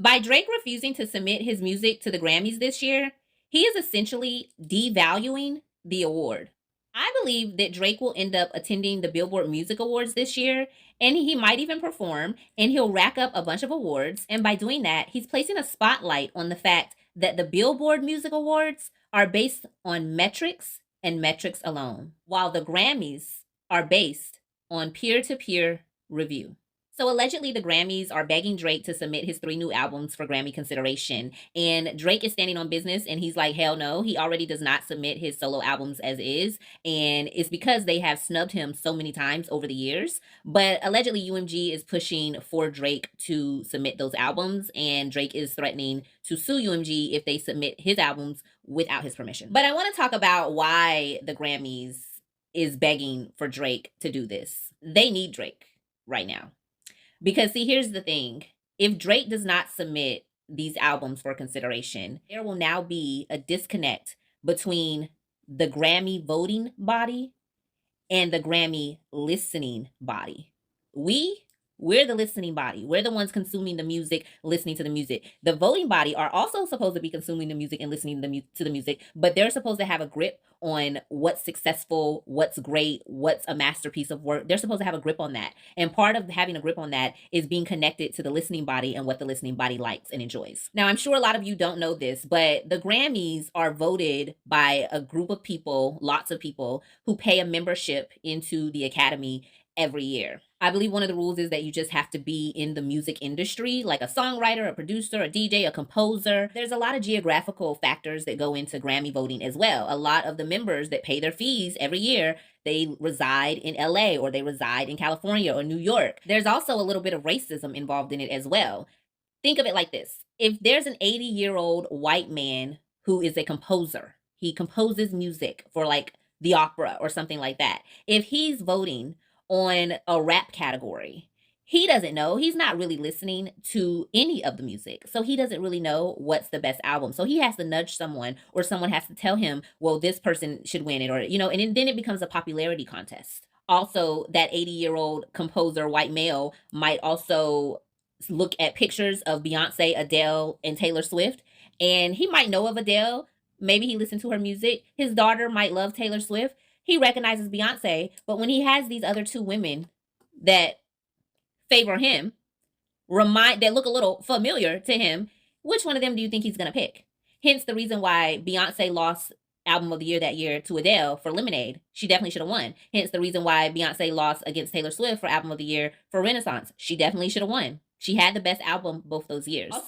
By Drake refusing to submit his music to the Grammys this year, he is essentially devaluing the award. I believe that Drake will end up attending the Billboard Music Awards this year, and he might even perform, and he'll rack up a bunch of awards. And by doing that, he's placing a spotlight on the fact that the Billboard Music Awards are based on metrics and metrics alone, while the Grammys are based on peer to peer review. So allegedly, the Grammys are begging Drake to submit his 3 new albums for Grammy consideration. And Drake is standing on business and he's like, hell no, he already does not submit his solo albums as is. And it's because they have snubbed him so many times over the years. But allegedly, UMG is pushing for Drake to submit those albums. And Drake is threatening to sue UMG if they submit his albums without his permission. But I want to talk about why the Grammys is begging for Drake to do this. They need Drake right now. Because, see, here's the thing. If Drake does not submit these albums for consideration, there will now be a disconnect between the Grammy voting body and the Grammy listening body. We're the listening body. We're the ones consuming the music, listening to the music. The voting body are also supposed to be consuming the music and listening to the music, but they're supposed to have a grip on what's successful, what's great, what's a masterpiece of work. They're supposed to have a grip on that. And part of having a grip on that is being connected to the listening body and what the listening body likes and enjoys. Now, I'm sure a lot of you don't know this, but the Grammys are voted by a group of people, lots of people, who pay a membership into the Academy every year. I believe one of the rules is that you just have to be in the music industry, like a songwriter, a producer, a DJ, a composer. There's a lot of geographical factors that go into Grammy voting as well. A lot of the members that pay their fees every year, they reside in LA or they reside in California or New York. There's also a little bit of racism involved in it as well. Think of it like this. If there's an 80-year-old white man who is a composer, he composes music for like the opera or something like that. If he's voting on a rap category, he doesn't know. He's not really listening to any of the music. So he doesn't really know what's the best album. So he has to nudge someone or someone has to tell him, well, this person should win it, or, and then it becomes a popularity contest. Also, that 80-year-old composer, white male, might also look at pictures of Beyonce, Adele, and Taylor Swift, and he might know of Adele. Maybe he listened to her music. His daughter might love Taylor Swift. He recognizes Beyonce, but when he has these other 2 women that favor him, that look a little familiar to him, which one of them do you think he's going to pick? Hence the reason why Beyonce lost Album of the Year that year to Adele for Lemonade. She definitely should have won. Hence the reason why Beyonce lost against Taylor Swift for Album of the Year for Renaissance. She definitely should have won. She had the best album both those years. Also,